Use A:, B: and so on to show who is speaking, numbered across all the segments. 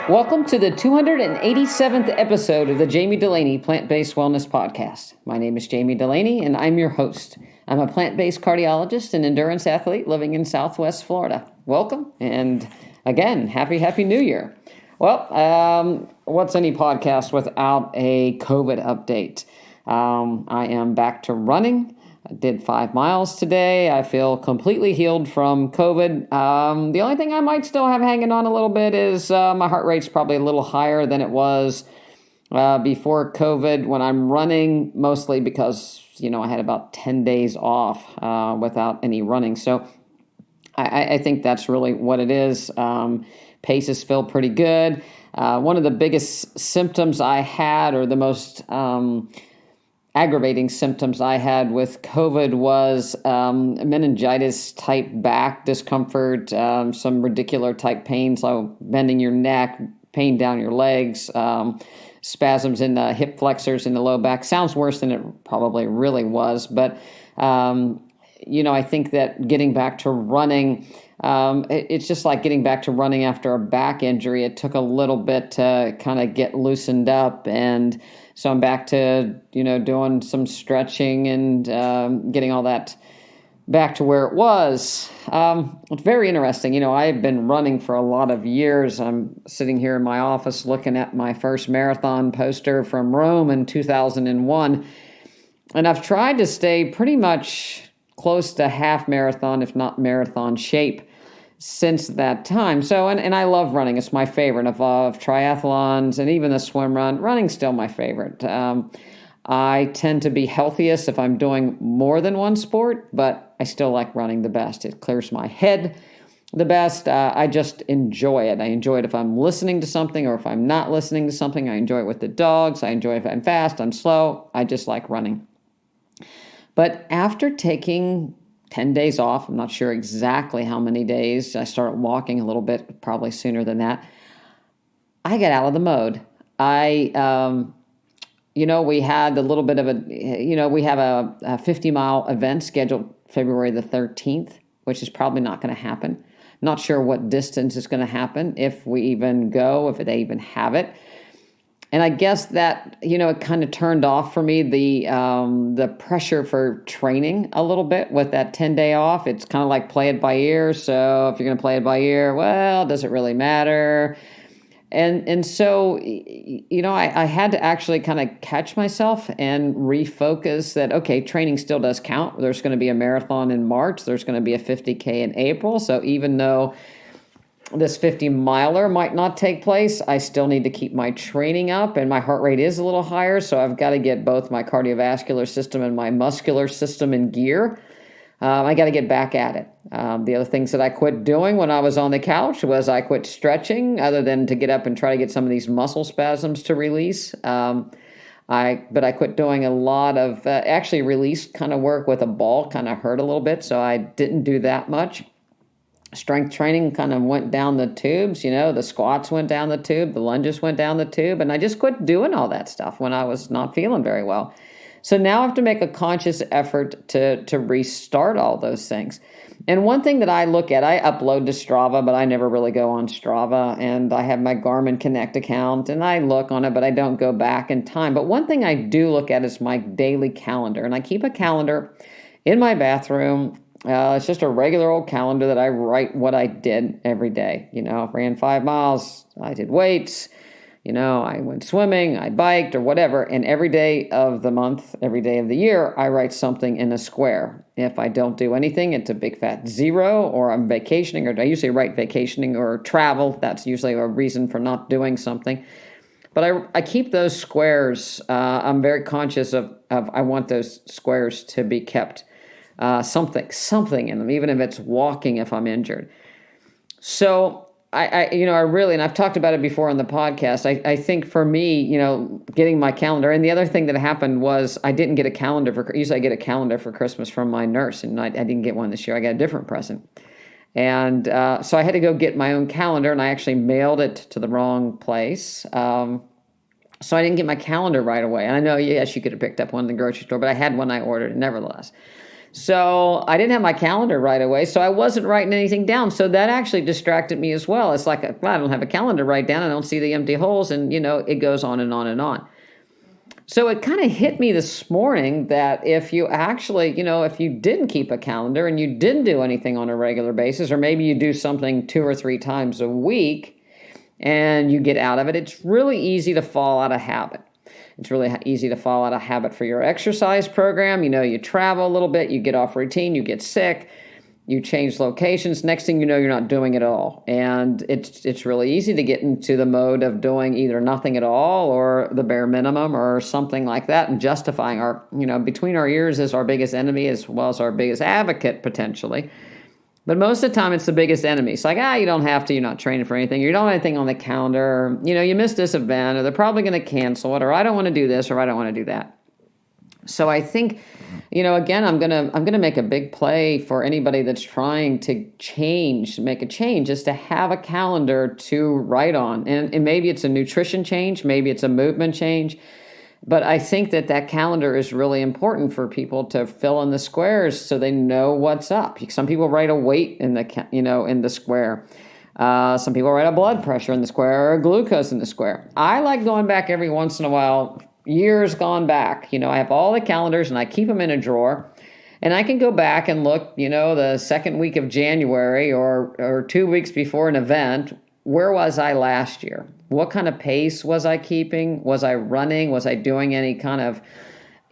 A: Welcome to the 287th episode of the Jami Dulaney Plant-Based Wellness Podcast. My name is Jami Dulaney, and I'm your host. I'm a plant-based cardiologist and endurance athlete living in Southwest Florida. Welcome, and again, happy New Year. Well, what's any podcast without a COVID update? I am back to running. I did 5 miles today. I feel completely healed from COVID. The only thing I might still have hanging on a little bit is my heart rate's probably a little higher than it was before COVID when I'm running, mostly because, I had about 10 days off without any running. So I think that's really what it is. Paces feel pretty good. One of the biggest symptoms I had, or the most aggravating symptoms I had with COVID, was meningitis type back discomfort, some radicular type pain, so bending your neck, pain down your legs, spasms in the hip flexors in the low back. Sounds worse than it probably really was, but I think that getting back to running, it's just like getting back to running after a back injury. It took a little bit to kind of get loosened up, and so I'm back to, doing some stretching and getting all that back to where it was. It's very interesting. I've been running for a lot of years. I'm sitting here in my office looking at my first marathon poster from Rome in 2001, and I've tried to stay pretty much close to half marathon, if not marathon shape, since that time. So, and I love running. It's my favorite of triathlons and even the swim run. Running's still my favorite. I tend to be healthiest if I'm doing more than one sport, but I still like running the best. It clears my head the best. I just enjoy it. I enjoy it if I'm listening to something or if I'm not listening to something. I enjoy it with the dogs. I enjoy it if I'm fast, I'm slow. I just like running. But after taking 10 days off, I'm not sure exactly how many days, I started walking a little bit, probably sooner than that, I got out of the mode. We had a little bit of we have a 50-mile event scheduled February the 13th, which is probably not going to happen. Not sure what distance is going to happen, if we even go, if they even have it. And I guess that, it kind of turned off for me the pressure for training a little bit with that 10-day off. It's kind of like play it by ear. So if you're going to play it by ear, well, does it really matter? And so, I had to actually kind of catch myself and refocus that, okay, training still does count. There's going to be a marathon in March. There's going to be a 50K in April. So even though this 50-miler might not take place, I still need to keep my training up, and my heart rate is a little higher, so I've got to get both my cardiovascular system and my muscular system in gear. I got to get back at it. The other things that I quit doing when I was on the couch was I quit stretching, other than to get up and try to get some of these muscle spasms to release. But I quit doing a lot of actually release kind of work with a ball. Kind of hurt a little bit, so I didn't do that much. Strength training kind of went down the tubes, the squats went down the tube, the lunges went down the tube, and I just quit doing all that stuff when I was not feeling very well. So now I have to make a conscious effort to restart all those things. And one thing that I look at, I upload to Strava, but I never really go on Strava, and I have my Garmin Connect account, and I look on it, but I don't go back in time. But one thing I do look at is my daily calendar, and I keep a calendar in my bathroom. It's just a regular old calendar that I write what I did every day. I ran 5 miles, I did weights, I went swimming, I biked or whatever. And every day of the month, every day of the year, I write something in a square. If I don't do anything, it's a big fat 0, or I'm vacationing, or I usually write vacationing or travel. That's usually a reason for not doing something. But I keep those squares. I'm very conscious of I want those squares to be kept. Something in them, even if it's walking if I'm injured. So I really, and I've talked about it before on the podcast, I think for me, getting my calendar, and the other thing that happened was I didn't get a calendar usually I get a calendar for Christmas from my nurse, and I didn't get one this year. I got a different present. And so I had to go get my own calendar, and I actually mailed it to the wrong place. So I didn't get my calendar right away. And I know, yes, you could have picked up one in the grocery store, but I had one I ordered nevertheless. So I didn't have my calendar right away, so I wasn't writing anything down. So that actually distracted me as well. It's like, well, I don't have a calendar to write down. I don't see the empty holes, and it goes on and on and on. So it kind of hit me this morning that if you actually, if you didn't keep a calendar and you didn't do anything on a regular basis, or maybe you do something 2 or 3 times a week and you get out of it, it's really easy to fall out of habit. It's really easy to fall out of habit for your exercise program. You travel a little bit, you get off routine, you get sick, you change locations. Next thing you know, you're not doing it all. And it's really easy to get into the mode of doing either nothing at all or the bare minimum or something like that, and justifying between our ears is our biggest enemy as well as our biggest advocate potentially. But most of the time, it's the biggest enemy. It's like, you don't have to. You're not training for anything. You don't have anything on the calendar. You missed this event, or they're probably going to cancel it, or I don't want to do this, or I don't want to do that. So I think, again, I'm gonna make a big play for anybody that's trying to make a change, is to have a calendar to write on. And maybe it's a nutrition change, maybe it's a movement change. But I think that calendar is really important for people to fill in the squares so they know what's up. Some people write a weight in the square. Some people write a blood pressure in the square or a glucose in the square. I like going back every once in a while, years gone back. I have all the calendars and I keep them in a drawer. And I can go back and look, the second week of January or 2 weeks before an event. Where was I last year? What kind of pace was I keeping? Was I running? Was I doing any kind of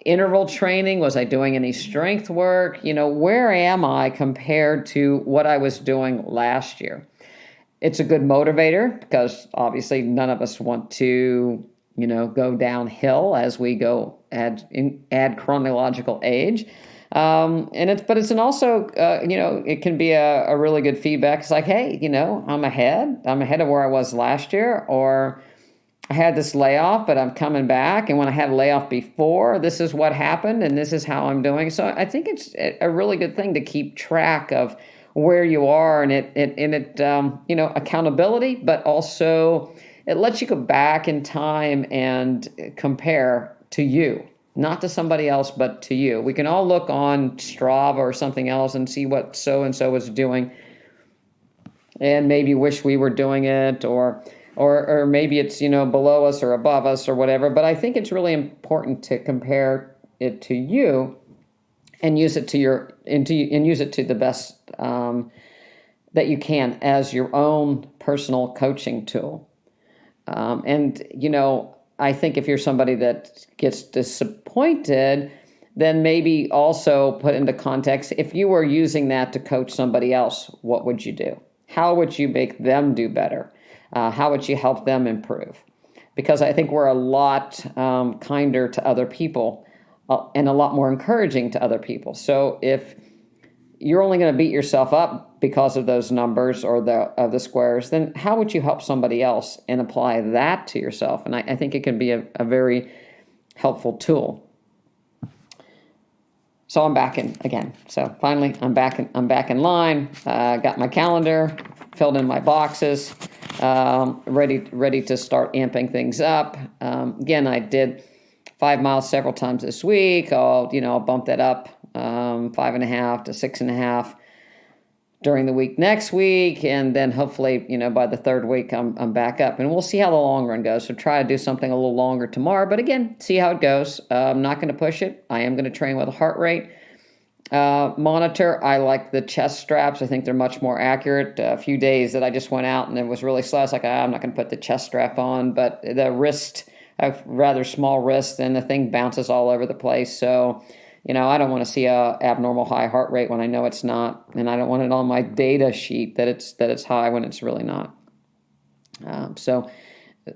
A: interval training? Was I doing any strength work? Where am I compared to what I was doing last year? It's a good motivator because obviously none of us want to, go downhill as we go add chronological age. But it's also, it can be a really good feedback. It's like, hey, I'm ahead of where I was last year, or I had this layoff, but I'm coming back. And when I had a layoff before, this is what happened and this is how I'm doing. So I think it's a really good thing to keep track of where you are, and accountability, but also it lets you go back in time and compare to you. Not to somebody else, but to you. We can all look on Strava or something else and see what so-and-so is doing and maybe wish we were doing it, or maybe it's, below us or above us or whatever. But I think it's really important to compare it to you and use it to use it to the best that you can as your own personal coaching tool. I think if you're somebody that gets disappointed, then maybe also put into context, if you were using that to coach somebody else, what would you do? How would you make them do better? How would you help them improve? Because I think we're a lot kinder to other people and a lot more encouraging to other people. So if you're only going to beat yourself up because of those numbers or the squares, then how would you help somebody else and apply that to yourself? And I think it can be a very helpful tool. So I'm back in again. So finally, I'm back in line. Got my calendar, filled in my boxes, ready to start amping things up. Again, I did 5 miles several times this week. I'll bump that up 5.5 to 6.5 during the week next week, and then hopefully by the third week I'm back up, and we'll see how the long run goes. So try to do something a little longer tomorrow, but again, see how it goes. I'm not going to push it. I am going to train with a heart rate monitor. I like the chest straps. I think they're much more accurate. A few days that I just went out and it was really slow. I was like, I'm not going to put the chest strap on, but the wrist, I have rather small wrists, and the thing bounces all over the place. So I don't want to see a abnormal high heart rate when I know it's not, and I don't want it on my data sheet that it's high when it's really not. So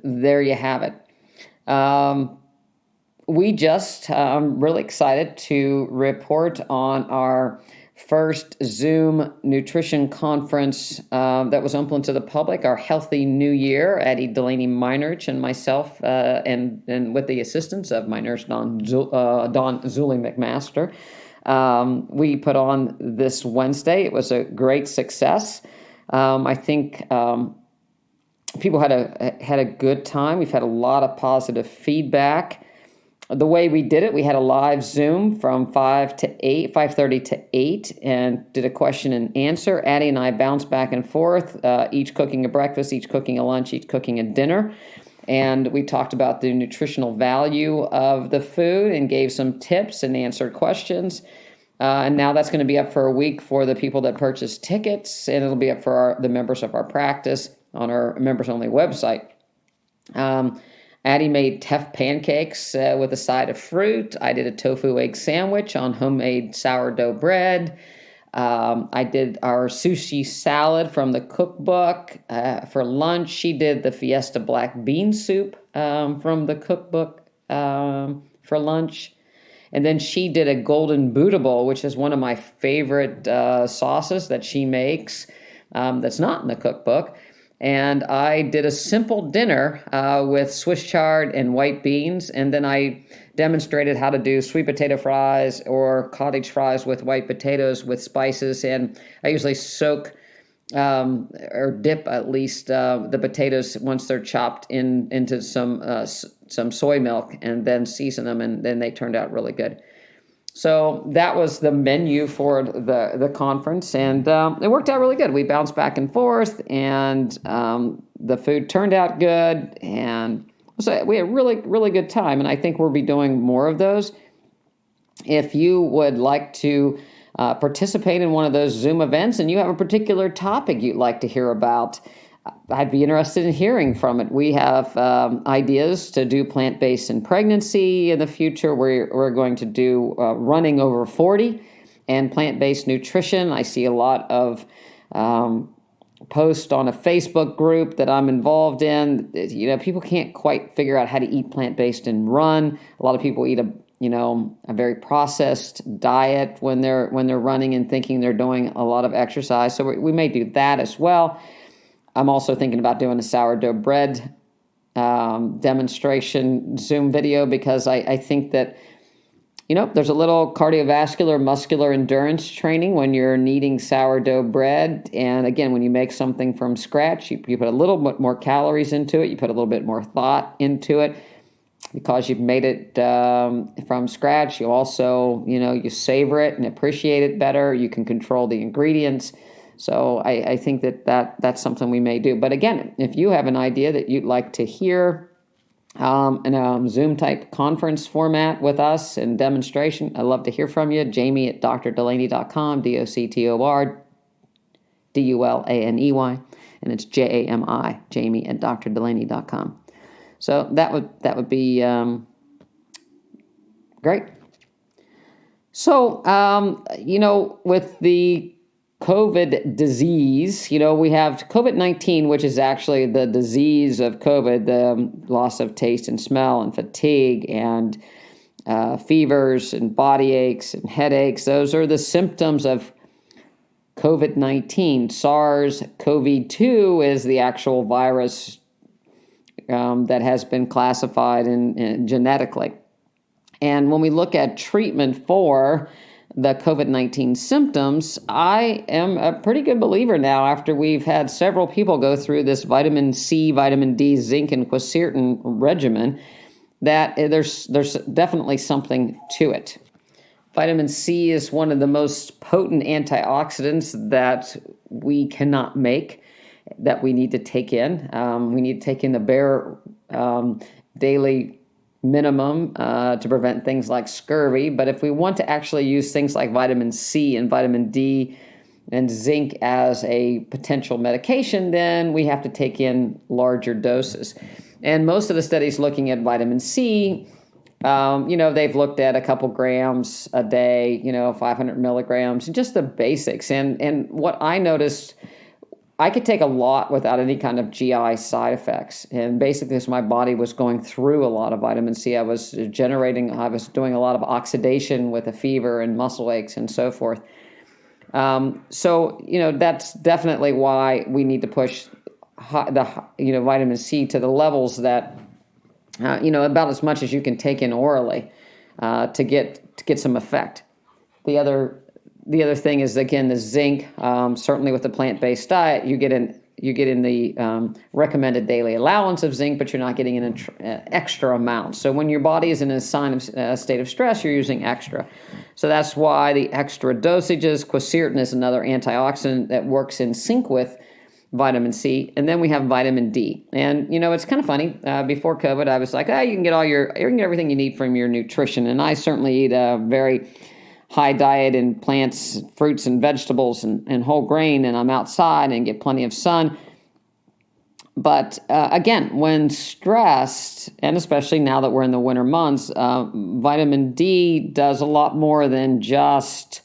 A: there you have it. I'm really excited to report on our first Zoom nutrition conference that was open to the public, our Healthy New Year. Addie Dulaney, my nurse, and myself, and with the assistance of my nurse, Dawn Zuli McMaster. We put on this Wednesday. It was a great success. I think people had a good time. We've had a lot of positive feedback. The way we did it, we had a live Zoom from 5:30 to 8, and did a question and answer. Addie and I bounced back and forth, each cooking a breakfast, each cooking a lunch, each cooking a dinner. And we talked about the nutritional value of the food and gave some tips and answered questions. And now that's going to be up for a week for the people that purchase tickets, and it'll be up for the members of our practice on our members-only website. Addie made teff pancakes with a side of fruit. I did a tofu egg sandwich on homemade sourdough bread. I did our sushi salad from the cookbook. For lunch, she did the Fiesta black bean soup from the cookbook for lunch. And then she did a golden Buddha bowl, which is one of my favorite sauces that she makes that's not in the cookbook. And I did a simple dinner with Swiss chard and white beans. And then I demonstrated how to do sweet potato fries or cottage fries with white potatoes with spices. And I usually soak or dip at least the potatoes once they're chopped into some soy milk, and then season them, and then they turned out really good. So that was the menu for the conference, and it worked out really good. We bounced back and forth, and the food turned out good, and so we had a really, really good time, and I think we'll be doing more of those. If you would like to participate in one of those Zoom events and you have a particular topic you'd like to hear about, I'd be interested in hearing from it. We have ideas to do plant-based in pregnancy in the future. We're going to do running over 40 and plant-based nutrition. I see a lot of posts on a Facebook group that I'm involved in. People can't quite figure out how to eat plant-based and run. A lot of people eat a very processed diet when they're running and thinking they're doing a lot of exercise. So we may do that as well. I'm also thinking about doing a sourdough bread demonstration Zoom video, because I think that, there's a little cardiovascular, muscular endurance training when you're kneading sourdough bread. And again, when you make something from scratch, you put a little bit more calories into it. You put a little bit more thought into it. Because you've made it from scratch, you also, you savor it and appreciate it better. You can control the ingredients. So I think that's something we may do. But again, if you have an idea that you'd like to hear in a Zoom-type conference format with us and demonstration, I'd love to hear from you. Jami at drdulaney.com, DoctorDulaney, and it's Jami, Jami at drdulaney.com. So that would be great. So, with the COVID disease, we have COVID-19, which is actually the disease of COVID, the loss of taste and smell and fatigue and fevers and body aches and headaches. Those are the symptoms of COVID-19. SARS-CoV-2 is the actual virus that has been classified in genetically. And when we look at treatment for the COVID-19 symptoms, I am a pretty good believer now, after we've had several people go through this vitamin C, vitamin D, zinc, and quercetin regimen, that there's definitely something to it. Vitamin C is one of the most potent antioxidants that we cannot make, that we need to take in. We need to take in the bare daily minimum to prevent things like scurvy. But if we want to actually use things like vitamin C and vitamin D and zinc as a potential medication, then we have to take in larger doses. And most of the studies looking at vitamin C, they've looked at a couple grams a day, 500 milligrams, just the basics. And what I noticed, I could take a lot without any kind of GI side effects. And basically, as my body was going through a lot of vitamin C, I was doing a lot of oxidation with a fever and muscle aches and so forth. So that's definitely why we need to push vitamin C to the levels that, about as much as you can take in orally to get some effect. The other thing is, again, the zinc. Certainly with the plant-based diet, you get an you're getting the recommended daily allowance of zinc, but you're not getting an extra amount. So when your body is in a state of stress, you're using extra. So that's why the extra dosages. Quercetin is another antioxidant that works in sync with vitamin C, and then we have vitamin D. And it's kind of funny. Before COVID, I was like, you can get everything you need from your nutrition, and I certainly eat a very high diet in plants, fruits, and vegetables, and whole grain, and I'm outside and get plenty of sun. But again, when stressed, and especially now that we're in the winter months, vitamin D does a lot more than just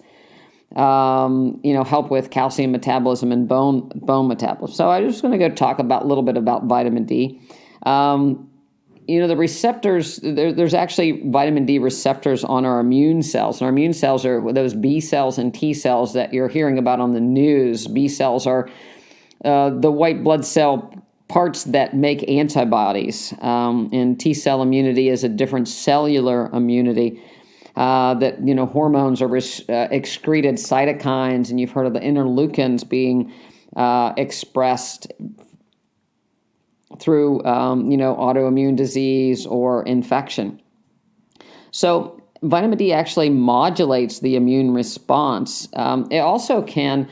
A: help with calcium metabolism and bone metabolism. So I'm just going to go talk a little bit about vitamin D. The receptors, there's actually vitamin D receptors on our immune cells. And our immune cells are those B cells and T cells that you're hearing about on the news. B cells are the white blood cell parts that make antibodies. And T cell immunity is a different cellular immunity. That hormones are excreted, cytokines, and you've heard of the interleukins being expressed through autoimmune disease or infection. So vitamin D actually modulates the immune response. It also can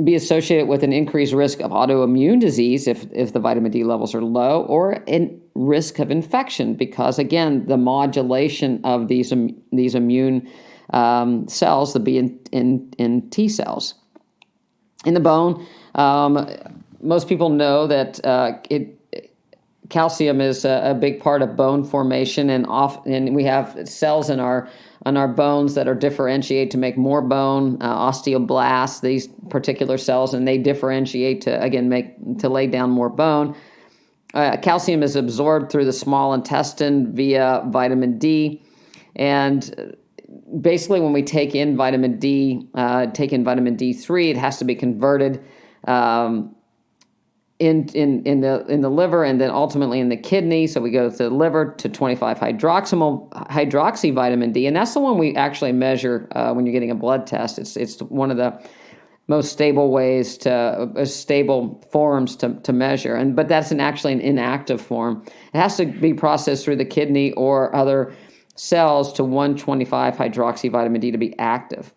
A: be associated with an increased risk of autoimmune disease if the vitamin D levels are low, or in risk of infection, because again, the modulation of these immune cells, the B and T cells. In the bone, most people know that calcium is a big part of bone formation, and we have cells in our bones that are differentiate to make more bone, osteoblasts, these particular cells, and they differentiate to lay down more bone. Calcium is absorbed through the small intestine via vitamin D, and basically when we take in vitamin D3, it has to be converted in the liver and then ultimately in the kidney. So we go to the liver to 25 hydroxy vitamin D, and that's the one we actually measure when you're getting a blood test. It's one of the most stable forms to measure, but that's actually an inactive form. It has to be processed through the kidney or other cells to 125 hydroxy vitamin D to be active.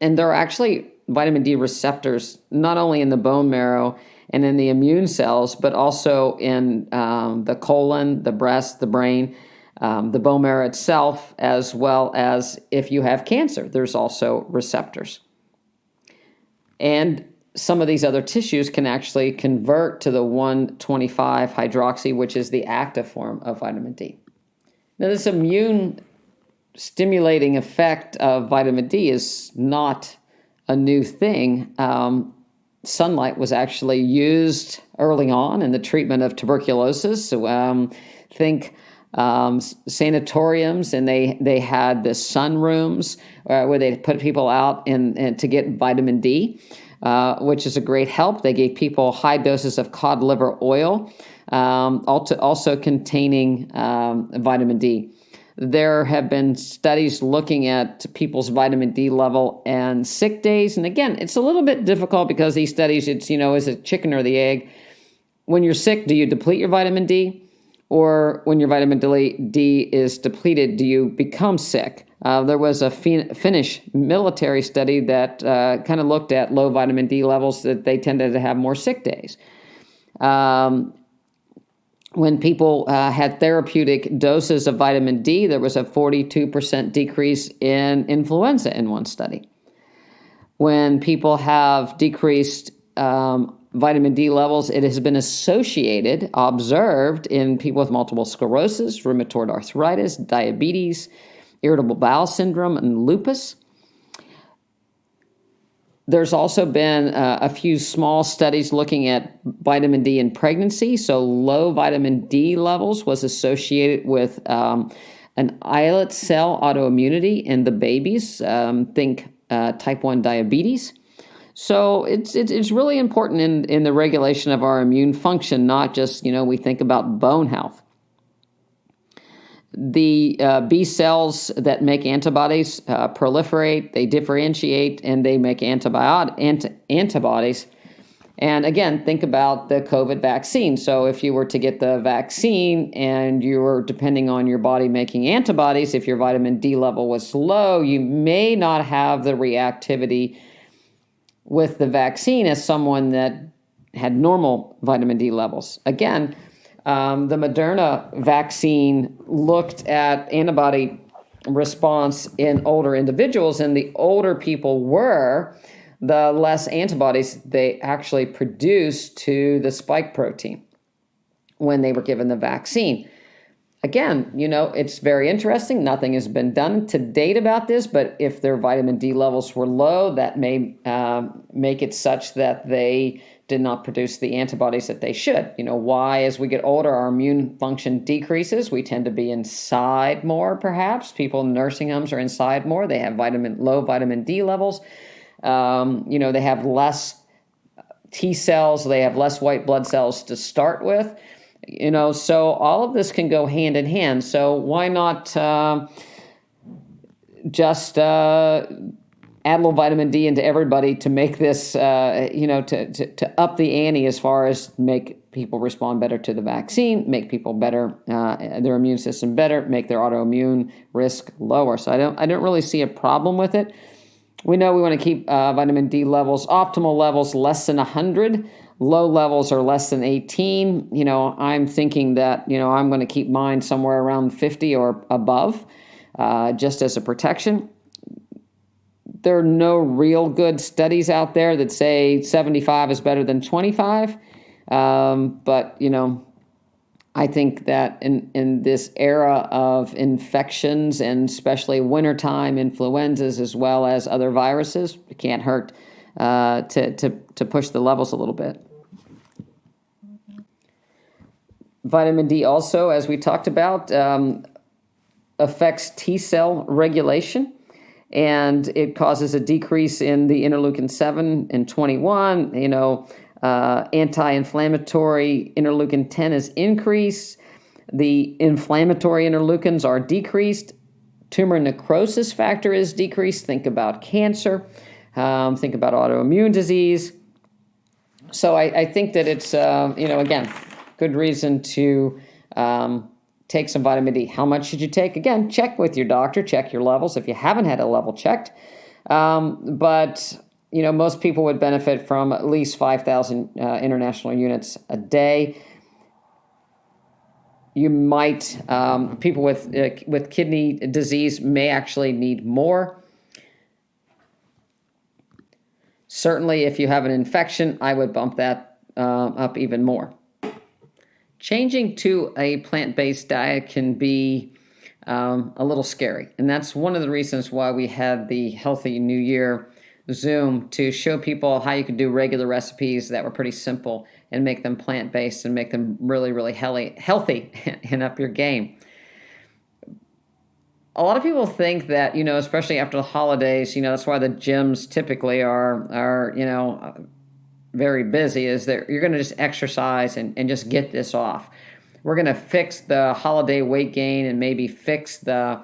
A: And there are actually vitamin D receptors not only in the bone marrow and in the immune cells, but also in the colon, the breast, the brain, the bone marrow itself, as well as if you have cancer, there's also receptors. And some of these other tissues can actually convert to the 125 hydroxy, which is the active form of vitamin D. Now, this immune stimulating effect of vitamin D is not a new thing. Sunlight was actually used early on in the treatment of tuberculosis. So think sanatoriums, and they had the sun rooms where they put people out and to get vitamin D, which is a great help. They gave people high doses of cod liver oil, also containing vitamin D. There have been studies looking at people's vitamin D level and sick days. And again, it's a little bit difficult because these studies, is it chicken or the egg? When you're sick, do you deplete your vitamin D? Or when your vitamin D is depleted, do you become sick? There was a Finnish military study that kind of looked at low vitamin D levels, that they tended to have more sick days. When people had therapeutic doses of vitamin D, there was a 42% decrease in influenza in one study. When people have decreased vitamin D levels, it has been observed in people with multiple sclerosis, rheumatoid arthritis, diabetes, irritable bowel syndrome, and lupus. There's also been a few small studies looking at vitamin D in pregnancy. So low vitamin D levels was associated with an islet cell autoimmunity in the babies. Think type 1 diabetes. So it's really important in the regulation of our immune function, not just, we think about bone health. The B cells that make antibodies proliferate, they differentiate, and they make antibodies. And again, think about the COVID vaccine. So if you were to get the vaccine and you were depending on your body making antibodies, if your vitamin D level was low, you may not have the reactivity with the vaccine as someone that had normal vitamin D levels. Again, the Moderna vaccine looked at antibody response in older individuals, and the older people were, the less antibodies they actually produced to the spike protein when they were given the vaccine. Again, it's very interesting. Nothing has been done to date about this, but if their vitamin D levels were low, that may make it such that they did not produce the antibodies that they should. Why, as we get older, our immune function decreases. We tend to be inside more, perhaps. People in nursing homes are inside more. They have low vitamin D levels. They have less T cells. They have less white blood cells to start with. So all of this can go hand in hand. So why not just add a little vitamin D into everybody to make this, to up the ante as far as make people respond better to the vaccine, make people better, their immune system better, make their autoimmune risk lower. So I don't really see a problem with it. We know we want to keep vitamin D levels, optimal levels, less than 100. Low levels are less than 18. I'm thinking that, I'm going to keep mine somewhere around 50 or above, just as a protection. There are no real good studies out there that say 75 is better than 25. But, I think that in this era of infections, and especially wintertime influenzas as well as other viruses, it can't hurt to push the levels a little bit. Vitamin D also, as we talked about, affects T cell regulation, and it causes a decrease in the interleukin 7 and 21. Anti-inflammatory interleukin 10 is increased. The inflammatory interleukins are decreased. Tumor necrosis factor is decreased. Think about cancer. Think about autoimmune disease. So I think that it's, again, good reason to take some vitamin D. How much should you take? Again, check with your doctor, check your levels if you haven't had a level checked. But most people would benefit from at least 5,000 international units a day. You might, people with kidney disease may actually need more. Certainly, if you have an infection, I would bump that up even more. Changing to a plant-based diet can be a little scary, and that's one of the reasons why we had the Healthy New Year Zoom, to show people how you could do regular recipes that were pretty simple and make them plant-based and make them really, really healthy and up your game. A lot of people think that, especially after the holidays, that's why the gyms typically are very busy, is that you're going to just exercise and just get this off. We're going to fix the holiday weight gain and maybe fix the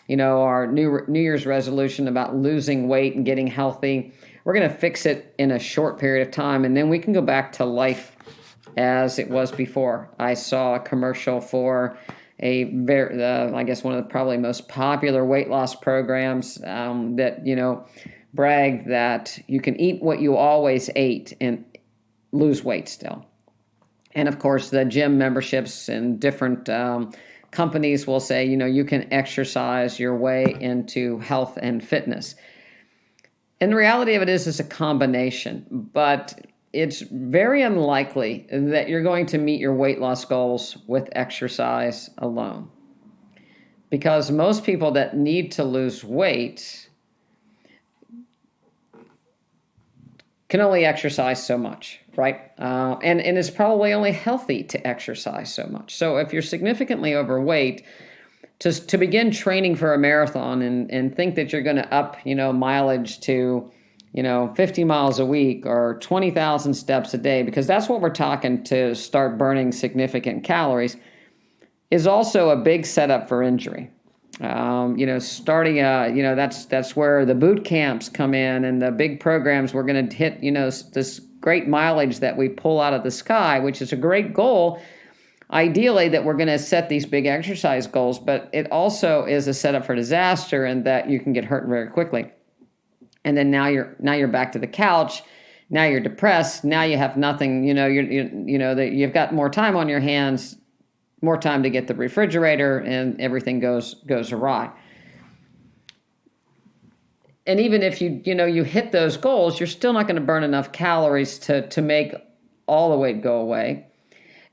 A: our New Year's resolution about losing weight and getting healthy. We're going to fix it in a short period of time, and then we can go back to life as it was before. I saw a commercial for I guess one of the probably most popular weight loss programs that, bragged that you can eat what you always ate and lose weight still. And of course, the gym memberships and different companies will say, you can exercise your way into health and fitness. And the reality of it is it's a combination, but it's very unlikely that you're going to meet your weight loss goals with exercise alone. Because most people that need to lose weight can only exercise so much, right? And it's probably only healthy to exercise so much. So if you're significantly overweight, to begin training for a marathon and think that you're going to up, mileage to, 50 miles a week or 20,000 steps a day, because that's what we're talking to start burning significant calories, is also a big setup for injury. Starting that's where the boot camps come in and the big programs we're going to hit, this great mileage that we pull out of the sky, which is a great goal, ideally, that we're going to set these big exercise goals, but it also is a setup for disaster, and that you can get hurt very quickly. And then now you're back to the couch. Now you're depressed. Now you have nothing. You've got more time on your hands, more time to get the refrigerator, and everything goes awry. And even if you hit those goals, you're still not going to burn enough calories to make all the weight go away.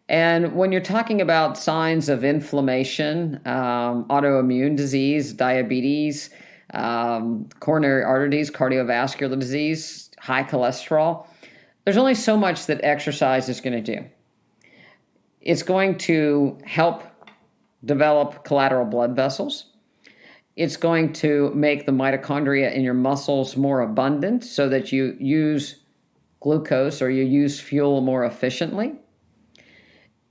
A: And when you're talking about signs of inflammation, autoimmune disease, diabetes, coronary artery disease, cardiovascular disease, high cholesterol, there's only so much that exercise is going to do. It's going to help develop collateral blood vessels. It's going to make the mitochondria in your muscles more abundant so that you use glucose or you use fuel more efficiently.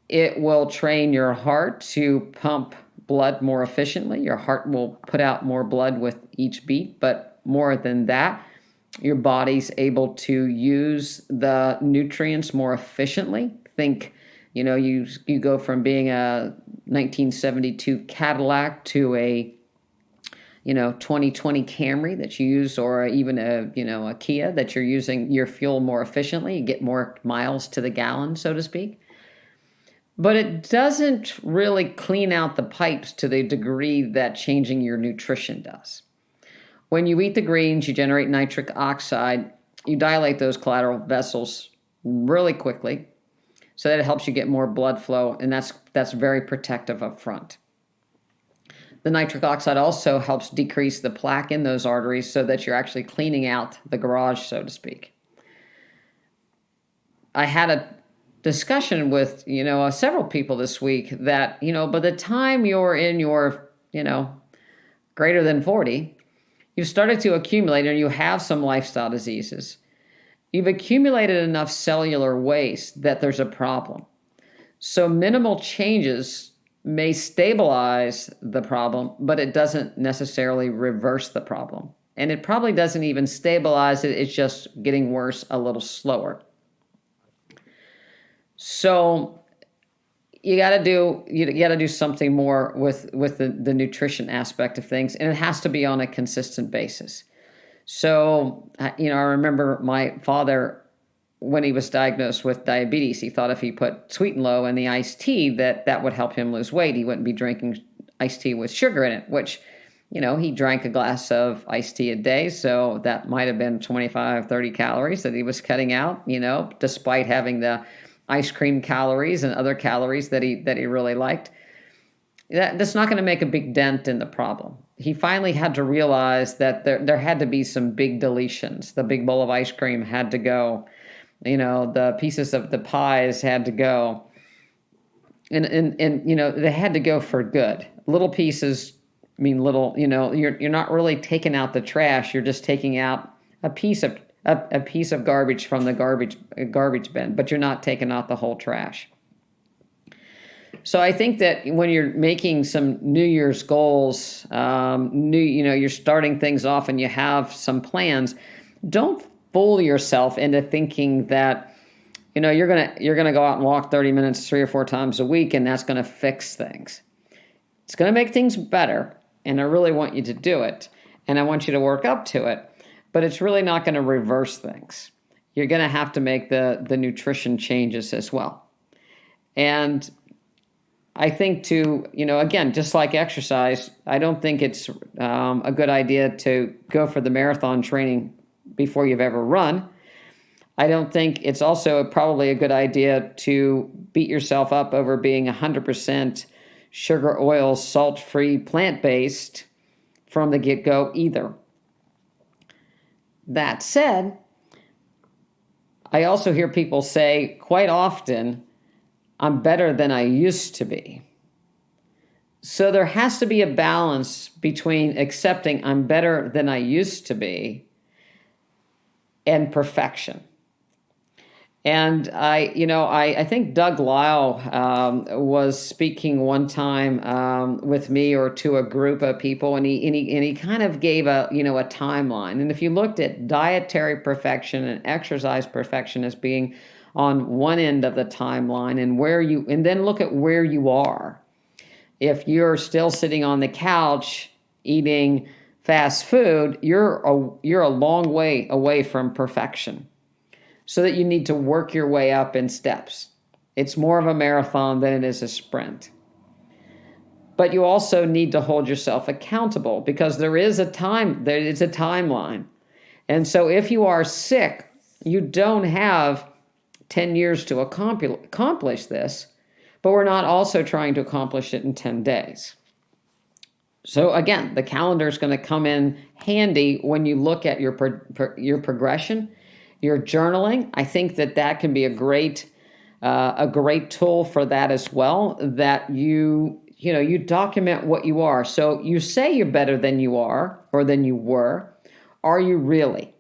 A: It will train your heart to pump blood more efficiently. Your heart will put out more blood with each beat, but more than that, your body's able to use the nutrients more efficiently. Think, you go from being a 1972 Cadillac to a 2020 Camry that you use, or even a Kia that you're using your fuel more efficiently. You get more miles to the gallon, so to speak. But it doesn't really clean out the pipes to the degree that changing your nutrition does. When you eat the greens, you generate nitric oxide. You dilate those collateral vessels really quickly, so that it helps you get more blood flow, and that's very protective up front. The nitric oxide also helps decrease the plaque in those arteries so that you're actually cleaning out the garage, so to speak. I had a discussion with, several people this week that, by the time you're in your, greater than 40, you've started to accumulate and you have some lifestyle diseases. You've accumulated enough cellular waste that there's a problem. So minimal changes may stabilize the problem, but it doesn't necessarily reverse the problem. And it probably doesn't even stabilize it. It's just getting worse a little slower. So you got to do something more with the nutrition aspect of things, and it has to be on a consistent basis. So, I remember my father, when he was diagnosed with diabetes, he thought if he put Sweet and Low in the iced tea, that would help him lose weight. He wouldn't be drinking iced tea with sugar in it, which, he drank a glass of iced tea a day. So that might have been 25, 30 calories that he was cutting out, despite having the ice cream calories and other calories that he really liked. That's not going to make a big dent in the problem. He finally had to realize that there had to be some big deletions. The big bowl of ice cream had to go. The pieces of the pies had to go. And they had to go for good. Little pieces mean little, you're not really taking out the trash. You're just taking out a piece of garbage from the garbage bin, but you're not taking out the whole trash. So I think that when you're making some New Year's goals, you're starting things off and you have some plans, don't fool yourself into thinking that, you're gonna go out and walk 30 minutes 3 or 4 times a week and that's gonna fix things. It's gonna make things better, and I really want you to do it, and I want you to work up to it, but it's really not gonna reverse things. You're gonna have to make the nutrition changes as well. And I think again, just like exercise, I don't think it's a good idea to go for the marathon training before you've ever run. I don't think it's also probably a good idea to beat yourself up over being 100% sugar, oil, salt-free, plant-based from the get-go either. That said, I also hear people say quite often, I'm better than I used to be. So there has to be a balance between accepting I'm better than I used to be and perfection. And I think Doug Lyle was speaking one time with me or to a group of people, and he kind of gave a timeline. And if you looked at dietary perfection and exercise perfection as being on one end of the timeline, and then look at where you are. If you're still sitting on the couch eating fast food, you're a long way away from perfection. So that you need to work your way up in steps. It's more of a marathon than it is a sprint. But you also need to hold yourself accountable because there is a timeline. And so if you are sick, you don't have 10 years to accomplish this, but we're not also trying to accomplish it in 10 days. So again, the calendar is going to come in handy when you look at your progression. Your journaling, I think that can be a great tool for that as well. That you document what you are. So you say you're better than you are or than you were. Are you really?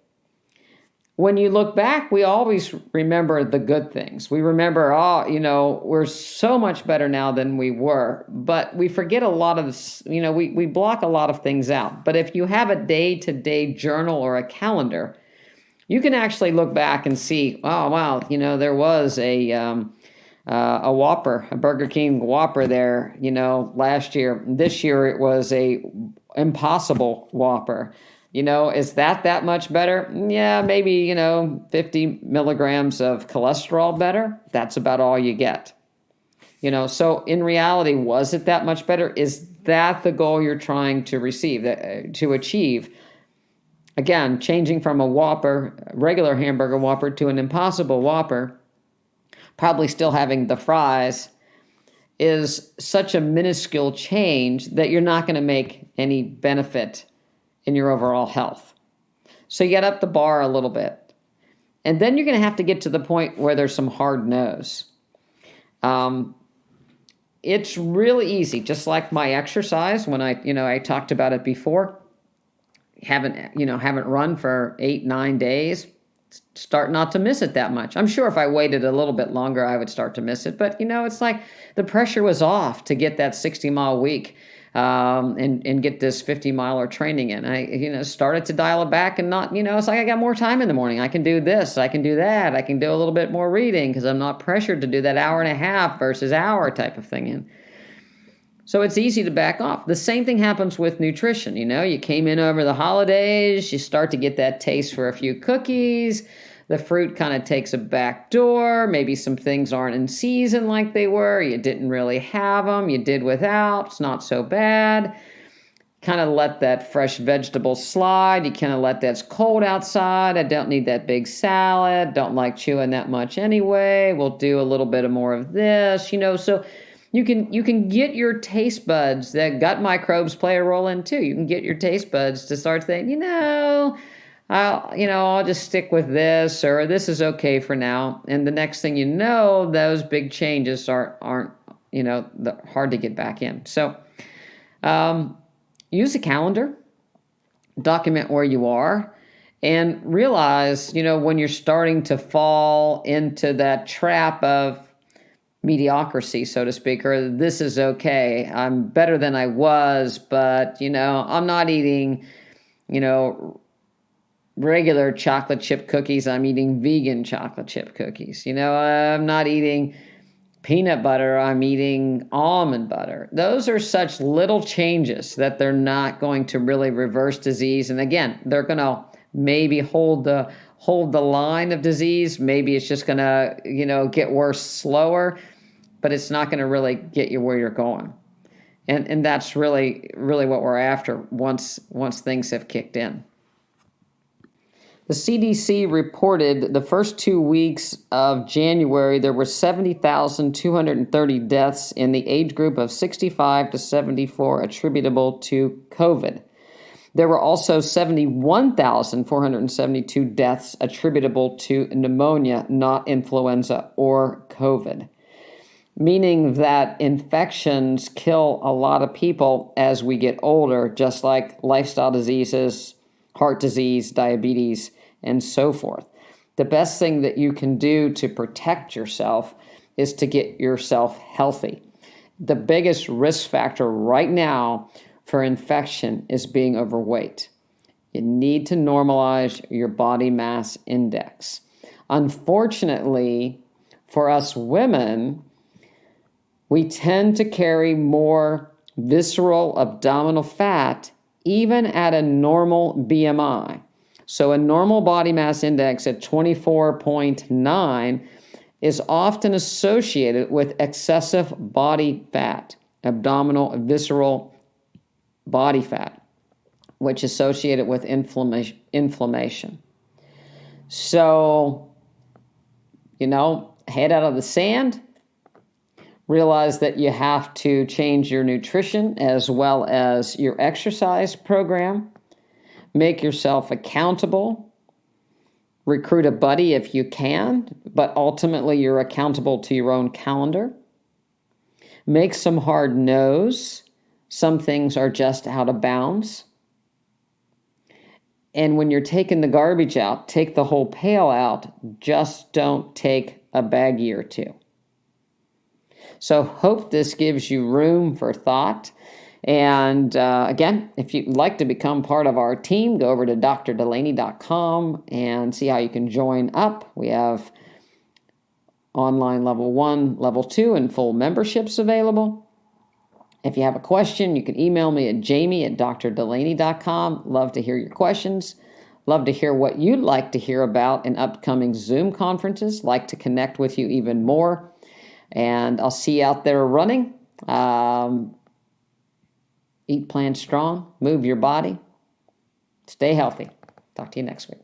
A: When you look back, we always remember the good things. We remember, we're so much better now than we were. But we forget a lot of this. We block a lot of things out. But if you have a day-to-day journal or a calendar, you can actually look back and see, oh, wow, there was a Whopper, a Burger King Whopper there, last year. This year it was a Impossible Whopper. Is that much better? Yeah, maybe, 50 milligrams of cholesterol better. That's about all you get. So in reality, was it that much better? Is that the goal you're trying to achieve? Again, changing from a Whopper, regular hamburger Whopper, to an Impossible Whopper, probably still having the fries, is such a minuscule change that you're not going to make any benefit in your overall health. So you get up the bar a little bit. And then you're going to have to get to the point where there's some hard no's. It's really easy, just like my exercise, when I talked about it before. Haven't run for 8-9 days, start not to miss it that much. I'm sure if I waited a little bit longer, I would start to miss it. But, it's like the pressure was off to get that 60-mile week and get this 50-miler training in. I, started to dial it back and not, it's like I got more time in the morning. I can do this. I can do that. I can do a little bit more reading because I'm not pressured to do that hour and a half versus hour type of thing. So it's easy to back off. The same thing happens with nutrition. You came in over the holidays, you start to get that taste for a few cookies. The fruit kind of takes a back door. Maybe some things aren't in season like they were. You didn't really have them. You did without. It's not so bad. Kind of let that fresh vegetable slide. You kind of let that's cold outside. I don't need that big salad. Don't like chewing that much anyway. We'll do a little bit more of this, so you can get your taste buds, that gut microbes play a role in too. You can get your taste buds to start saying, I'll just stick with this, or this is okay for now. And the next thing you know, those big changes aren't hard to get back in. So use a calendar, document where you are, and realize, when you're starting to fall into that trap of mediocrity, so to speak, or this is okay. I'm better than I was, but, I'm not eating, regular chocolate chip cookies. I'm eating vegan chocolate chip cookies. I'm not eating peanut butter. I'm eating almond butter. Those are such little changes that they're not going to really reverse disease. And again, they're going to maybe hold the line of disease. Maybe it's just going to, get worse slower, but it's not going to really get you where you're going. And that's really, really what we're after once things have kicked in. The CDC reported the first 2 weeks of January, there were 70,230 deaths in the age group of 65 to 74 attributable to COVID. There were also 71,472 deaths attributable to pneumonia, not influenza or COVID, meaning that infections kill a lot of people as we get older, just like lifestyle diseases, heart disease, diabetes, and so forth. The best thing that you can do to protect yourself is to get yourself healthy. The biggest risk factor right now for infection is being overweight. You need to normalize your body mass index. Unfortunately, for us women, we tend to carry more visceral abdominal fat even at a normal BMI. So a normal body mass index at 24.9 is often associated with excessive body fat, abdominal visceral body fat, which is associated with inflammation. So, head out of the sand, realize that you have to change your nutrition as well as your exercise program. Make yourself accountable. Recruit a buddy if you can, but ultimately you're accountable to your own calendar. Make some hard no's. Some things are just out of bounds. And when you're taking the garbage out, take the whole pail out. Just don't take a baggie or two. So hope this gives you room for thought. And again, if you'd like to become part of our team, go over to drdulaney.com and see how you can join up. We have online level 1, level 2, and full memberships available. If you have a question, you can email me at jami@drdulaney.com. Love to hear your questions. Love to hear what you'd like to hear about in upcoming Zoom conferences. Like to connect with you even more. And I'll see you out there running. Eat, plan strong, move your body, stay healthy. Talk to you next week.